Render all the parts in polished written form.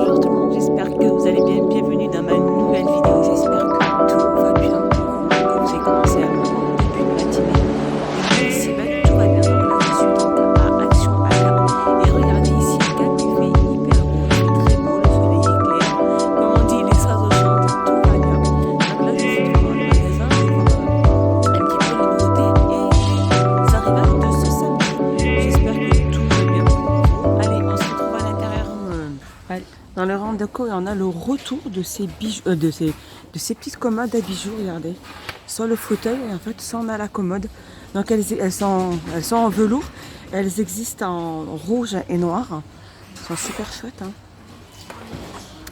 Bonjour tout le monde, j'espère que vous allez bien. Bienvenue dans ma nouvelle vidéo. J'espère que tout va bien pour vous, que vous avez commencé un bon début de matinée. Et ici, tout va bien. Donc là, je suis donc à Action à Gap. Et regardez ici, Gap, il fait hyper beau, il fait très beau, le soleil est clair. Comme on dit, les oiseaux chantent, tout va bien. Donc là, je suis devant le magasin, je vais voir un petit peu les nouveautés et les arrivages de ce samedi. J'espère que tout va bien pour vous. Allez, on se retrouve à l'intérieur. Dans le rang de co, on a le retour de ces bijoux, de ces petites commodes à bijoux. Regardez, sur le fauteuil, et en fait, ça on a la commode. Donc elles sont en velours. Elles existent en rouge et noir. Elles sont super chouettes. Hein.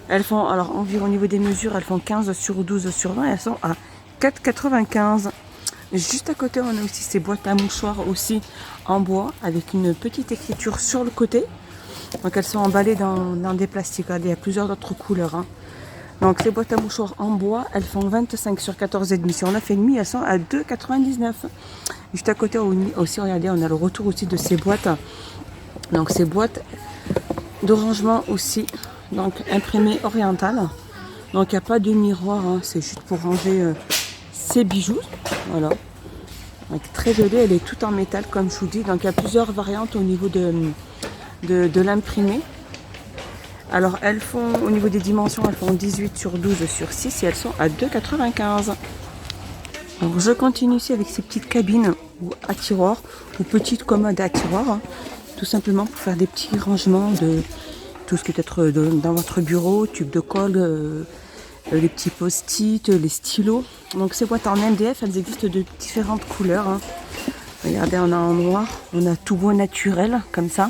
Elles font, alors environ au niveau des mesures, elles font 15 sur 12 sur 20. Elles sont à 4,95. Juste à côté, on a aussi ces boîtes à mouchoirs aussi en bois avec une petite écriture sur le côté. Donc elles sont emballées dans des plastiques. Regardez, il y a plusieurs autres couleurs. Hein. Donc les boîtes à mouchoirs en bois, elles font 25 sur 14,5. Si on a fait demi, elles sont à 2,99. Juste à côté aussi, regardez, on a le retour aussi de ces boîtes. Donc ces boîtes de rangement aussi. Donc imprimées orientales. Donc il n'y a pas de miroir, hein. C'est juste pour ranger ces bijoux. Voilà. Donc très jolie, elle est toute en métal comme je vous dis. Donc il y a plusieurs variantes au niveau de l'imprimé. Alors elles font, au niveau des dimensions, elles font 18 sur 12 sur 6 et elles sont à 2,95. Alors je continue ici avec ces petites cabines ou à tiroirs ou petites commodes à tiroirs, hein, tout simplement pour faire des petits rangements de tout ce qui peut être dans votre bureau, tubes de colle, les petits post-it, les stylos. Donc ces boîtes en MDF, elles existent de différentes couleurs. Hein. Regardez, on a en noir, on a tout bois naturel comme ça.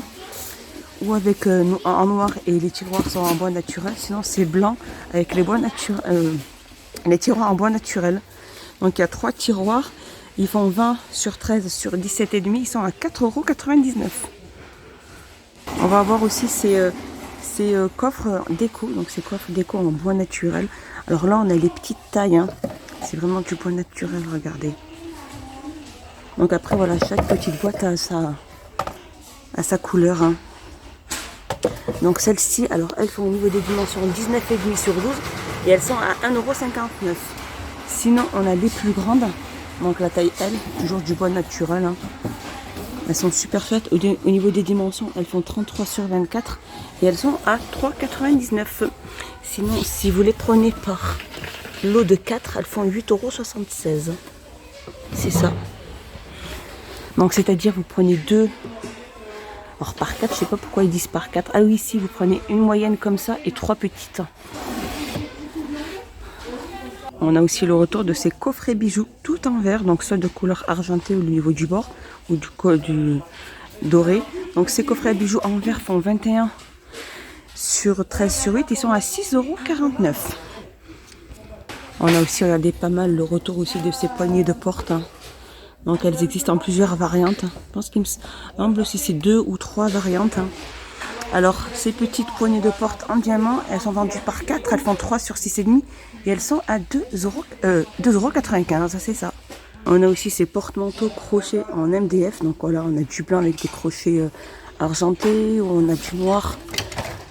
Ou avec en noir et les tiroirs sont en bois naturel, sinon c'est blanc avec les tiroirs en bois naturel. Donc il y a 3 tiroirs, ils font 20 sur 13 sur 17,5, ils sont à 4,99 €. On va avoir aussi ces coffres déco, donc ces coffres déco en bois naturel. Alors là on a les petites tailles, hein. C'est vraiment du bois naturel, regardez. Donc après voilà, chaque petite boîte a sa couleur. Hein. Donc celles-ci, alors elles font au niveau des dimensions 19,5 sur 12 et elles sont à 1,59 €. Sinon on a les plus grandes, donc la taille L, toujours du bois naturel. Hein. Elles sont super faites. Au niveau des dimensions, elles font 33 sur 24 et elles sont à 3,99 €. Sinon si vous les prenez par lot de 4, elles font 8,76 €. C'est ça. Donc c'est-à-dire vous prenez 2. Alors par 4, je sais pas pourquoi ils disent par 4. Ah oui, ici vous prenez une moyenne comme ça et 3 petites. On a aussi le retour de ces coffrets bijoux tout en verre, donc ceux de couleur argentée au niveau du bord ou du doré. Donc ces coffrets bijoux en verre font 21 sur 13 sur 8, ils sont à 6,49 €. On a aussi regardé pas mal le retour aussi de ces poignées de porte. Hein. Donc elles existent en plusieurs variantes. Je pense qu'il me semble aussi c'est 2 ou 3 variantes. Hein. Alors ces petites poignées de porte en diamant, elles sont vendues par 4, elles font 3 sur 6,5 et elles sont à 2,95 €, c'est ça. On a aussi ces porte-manteaux crochets en MDF. Donc voilà, on a du blanc avec des crochets argentés, on a du noir,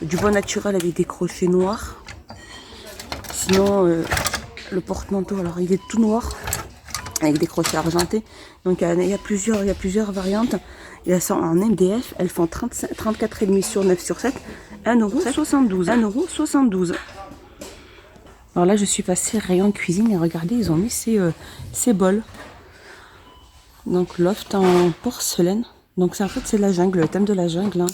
du bois naturel avec des crochets noirs. Sinon le porte-manteau, alors il est tout noir avec des crochets argentés. Donc il y a plusieurs variantes. Et elles sont en MDF. Elles font 34,5 sur 9 sur 7. 1,72 €. 1,72 €. Alors là, je suis passée rayon cuisine et regardez, ils ont mis ces bols. Donc loft en porcelaine. Donc en fait, c'est la jungle, le thème de la jungle. Hein.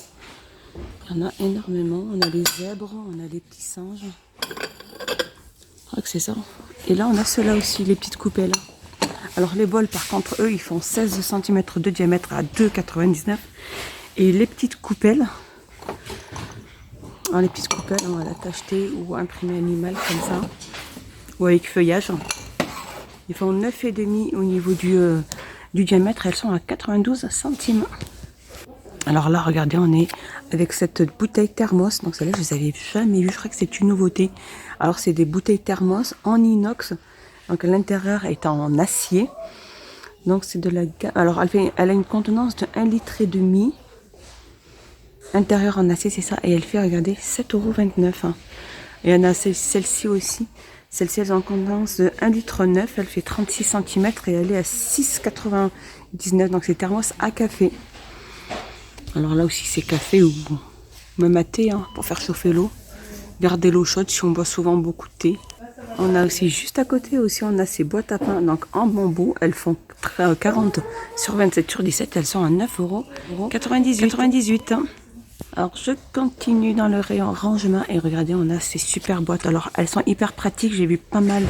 Il y en a énormément. On a les zèbres, on a les petits singes. Je crois que c'est ça. Et là, on a ceux-là aussi, les petites coupelles. Alors les bols par contre eux ils font 16 cm de diamètre à 2,99 €. Et les petites coupelles, alors les petites coupelles on va la t'acheter ou imprimer animal comme ça ou avec feuillage. Ils font 9,5 au niveau du diamètre, elles sont à 92 centimes. Alors là regardez, on est avec cette bouteille thermos, donc celle-là je ne les avais jamais vue, je crois que c'est une nouveauté. Alors c'est des bouteilles thermos en inox. Donc l'intérieur est en acier. Donc c'est de la gamme. Alors elle a une contenance de 1,5 litre. Intérieur en acier, c'est ça. Et elle fait, regardez, 7,29 €. Hein. Et il y en a celle-ci aussi. Celle-ci, elle est en contenance de 1,9 litre. Elle fait 36 cm et elle est à 6,99 €. Donc c'est thermos à café. Alors là aussi, c'est café ou même à thé, hein, pour faire chauffer l'eau. Garder l'eau chaude si on boit souvent beaucoup de thé. On a aussi juste à côté aussi, on a ces boîtes à pain donc en bambou. Elles font 40 sur 27 sur 17. Elles sont à 9,98 €. Hein. Alors je continue dans le rayon rangement et regardez, on a ces super boîtes. Alors elles sont hyper pratiques. J'ai vu pas mal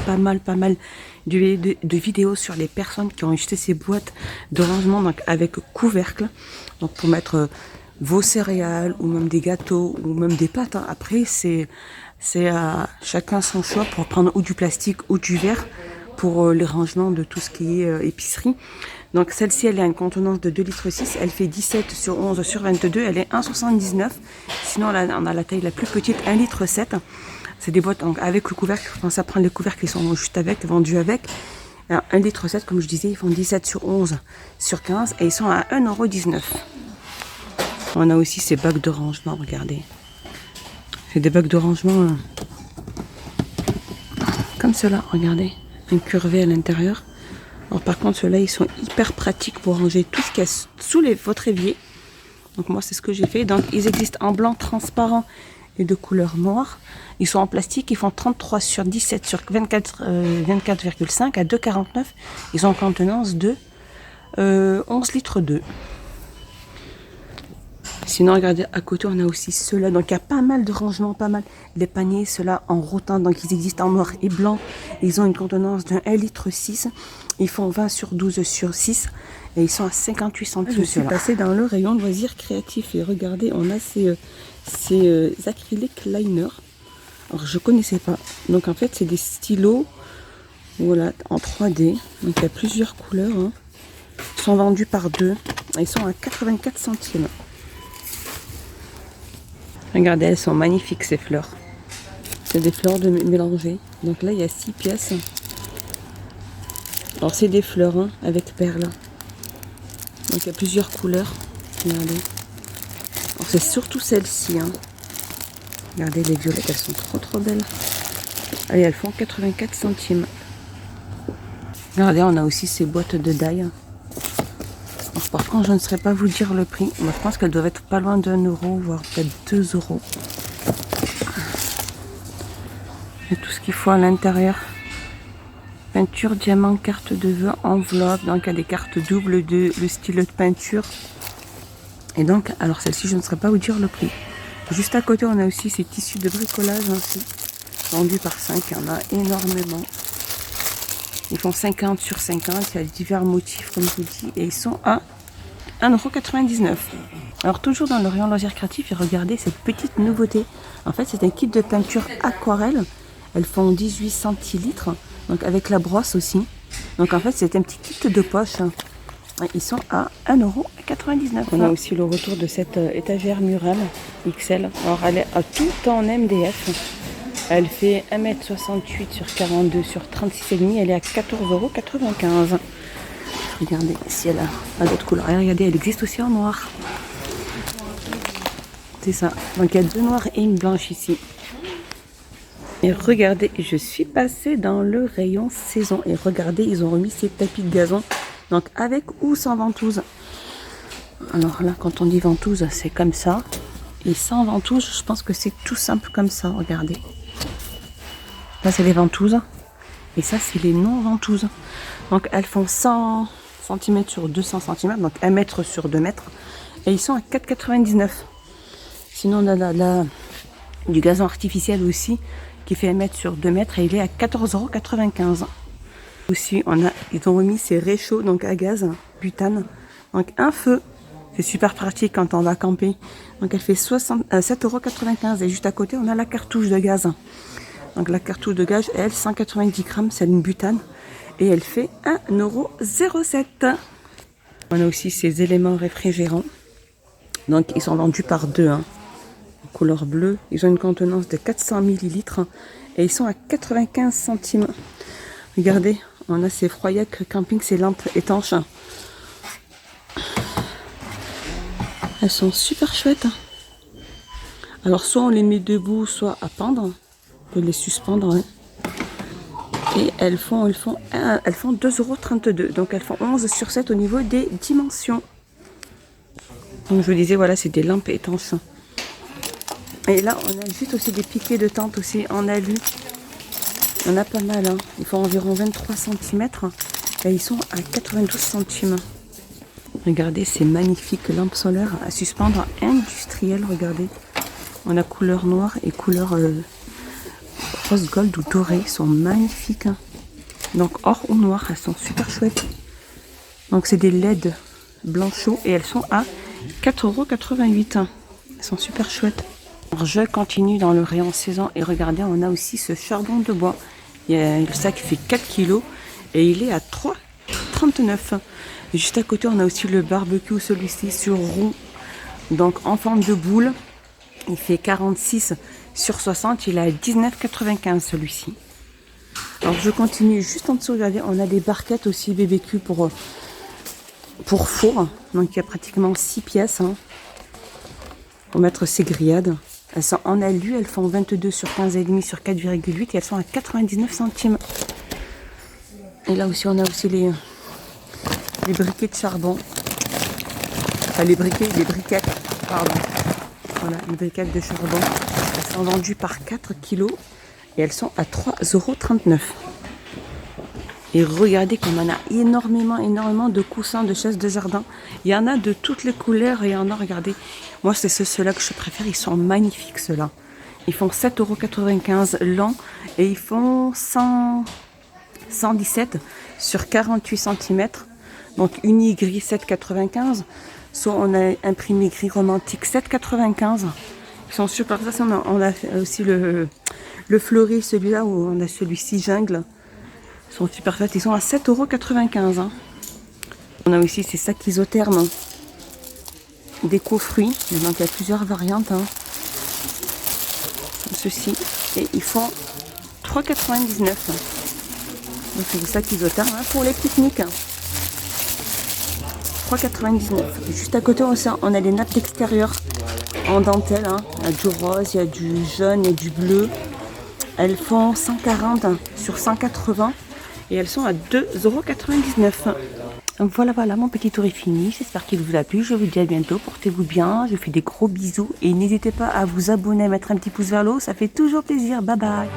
de vidéos sur les personnes qui ont acheté ces boîtes de rangement donc avec couvercle. Donc pour mettre vos céréales ou même des gâteaux ou même des pâtes. Hein. Après c'est à chacun son choix pour prendre ou du plastique ou du verre pour les rangements de tout ce qui est épicerie. Donc celle-ci, elle a une contenance de 2,6 litres. Elle fait 17 sur 11 sur 22. Elle est 1,79 €. Sinon, là, on a la taille la plus petite, 1,7 litre. C'est des boîtes donc, avec le couvercle. Pensez à prendre les couvercles qui sont juste avec, vendus avec. 1,7 litre, comme je disais, ils font 17 sur 11 sur 15. Et ils sont à 1,19 €. On a aussi ces bacs de rangement, regardez. C'est des bacs de rangement comme cela, regardez. Une curvée à l'intérieur. Alors par contre, ceux-là, ils sont hyper pratiques pour ranger tout ce qu'il y a sous votre évier. Donc moi, c'est ce que j'ai fait. Donc ils existent en blanc transparent et de couleur noire. Ils sont en plastique, ils font 33 sur 17 sur 24,5 à 2,49. Ils ont en contenance de 11 litres 2. Sinon, regardez, à côté, on a aussi ceux-là. Donc, il y a pas mal de rangements, pas mal. Les paniers, ceux-là, en rotin. Donc, ils existent en noir et blanc. Ils ont une contenance de 1,6 litre. Ils font 20 sur 12 sur 6. Et ils sont à 58 centimes. Je suis passée dans le rayon de loisirs créatifs. Et regardez, on a ces acryliques liner. Alors, je connaissais pas. Donc, en fait, c'est des stylos. Voilà, en 3D. Donc, il y a plusieurs couleurs. Hein. Ils sont vendus par deux. Ils sont à 84 centimes. Regardez, elles sont magnifiques ces fleurs. C'est des fleurs de mélangées. Donc là, il y a 6 pièces. Alors c'est des fleurs hein, avec perles. Donc il y a plusieurs couleurs. Regardez. Alors c'est surtout celle-ci. Hein. Regardez les violettes, elles sont trop belles. Allez, elles font 84 centimes. Regardez, on a aussi ces boîtes de die. Alors, par contre, je ne saurais pas vous dire le prix. Moi, je pense qu'elles doivent être pas loin d'1 €, voire peut-être 2 €. Et tout ce qu'il faut à l'intérieur. Peinture, diamant, carte de vœux, enveloppe. Donc, il y a des cartes doubles de le style de peinture. Et donc, alors celle-ci, je ne saurais pas vous dire le prix. Juste à côté, on a aussi ces tissus de bricolage ainsi, vendus par 5. Il y en a énormément. Ils font 50 sur 50. Il y a divers motifs, comme je vous dis. Et ils sont à 1,99 €. Alors, toujours dans le rayon loisirs créatifs, et regardez cette petite nouveauté. En fait, c'est un kit de peinture aquarelle. Elles font 18 centilitres. Donc, avec la brosse aussi. Donc, en fait, c'est un petit kit de poche. Ils sont à 1,99 €. On a aussi le retour de cette étagère murale XL. Alors, elle est à tout en MDF. Elle fait 1,68 m sur 42 sur 36,5. Elle est à 14,95 €. Regardez, ici elle a d'autres couleurs. Et regardez, elle existe aussi en noir. C'est ça. Donc il y a 2 noirs et une blanche ici. Et regardez, je suis passée dans le rayon saison. Et regardez, ils ont remis ces tapis de gazon. Donc avec ou sans ventouse. Alors là, quand on dit ventouse, c'est comme ça. Et sans ventouse, je pense que c'est tout simple comme ça. Regardez. Là, c'est les ventouses. Et ça, c'est les non-ventouses. Donc, elles font 100 cm sur 200 cm. Donc, 1 mètre sur 2 mètres. Et ils sont à 4,99 €. Sinon, on a du gazon artificiel aussi, qui fait 1 mètre sur 2 mètres. Et il est à 14,95 €. Aussi, ils ont remis ces réchauds, donc à gaz, butane. Donc, un feu. C'est super pratique quand on va camper. Donc, elle fait 7,95 €. Et juste à côté, on a la cartouche de gaz. Donc la cartouche de gaz, elle, 190 grammes, c'est une butane. Et elle fait 1,07 €. On a aussi ces éléments réfrigérants. Donc ils sont vendus par deux. Hein. Couleur bleue. Ils ont une contenance de 400 ml. Et ils sont à 95 centimes. Regardez, on a ces Froyac Camping, ces lampes étanches. Elles sont super chouettes. Alors soit on les met debout, soit à pendre. On peut les suspendre. Hein. Et elles font 2,32 €. Donc elles font 11 sur 7 au niveau des dimensions. Donc je vous disais, voilà, c'est des lampes étanches. Et là, on a juste aussi des piquets de tente aussi en alu. Il y en a pas mal. Hein. Ils font environ 23 cm. Et ils sont à 92 centimes. Regardez, ces magnifiques lampes solaires à suspendre industrielles. Regardez. On a couleur noire et couleur rose gold ou doré. Ils sont magnifiques. Hein. Donc or ou noir, elles sont super chouettes. Donc c'est des LED blanc chaud et elles sont à 4,88 €. Elles sont super chouettes. Alors je continue dans le rayon saison et regardez, on a aussi ce charbon de bois. Il y a le sac qui fait 4 kg et il est à 3,39 €. Juste à côté, on a aussi le barbecue, celui-ci sur roue, donc en forme de boule. Il fait 46 sur 60, il est à 19,95 € celui-ci. Alors je continue juste en dessous, regardez, on a des barquettes aussi BBQ pour four. Donc il y a pratiquement 6 pièces hein, pour mettre ces grillades. Elles sont en alu, elles font 22 sur 15,5 sur 4,8 et elles sont à 99 centimes. Et là aussi, on a aussi les briquets de charbon. Enfin, les briquettes, pardon. Voilà, les briquettes de charbon. Elles sont vendues par 4 kilos et elles sont à 3,39 €. Et regardez comme on a énormément de coussins, de chaises de jardin. Il y en a de toutes les couleurs et il y en a, regardez. Moi, c'est ceux-là que je préfère. Ils sont magnifiques, ceux-là. Ils font 7,95 € lents et ils font 117 sur 48 cm. Donc, uni gris 7,95 €. Soit on a imprimé gris romantique 7,95 €. Ils sont super. Ça, on a aussi le fleuri, celui-là, où on a celui-ci jungle. Ils sont super faits, ils sont à 7,95 €. Hein. On a aussi ces sacs isothermes d'éco-fruits. Donc il y a plusieurs variantes. Hein. Ceux-ci. Et ils font 3,99 €. Donc c'est des sacs isothermes hein, pour les pique-niques. 3,99 €. Juste à côté, on a les nappes extérieures en dentelle. Hein. Il y a du rose, il y a du jaune, il y a du bleu. Elles font 140 sur 180. Et elles sont à 2,99 €. Donc voilà, mon petit tour est fini. J'espère qu'il vous a plu. Je vous dis à bientôt. Portez-vous bien. Je vous fais des gros bisous. Et n'hésitez pas à vous abonner, à mettre un petit pouce vers le haut. Ça fait toujours plaisir. Bye bye.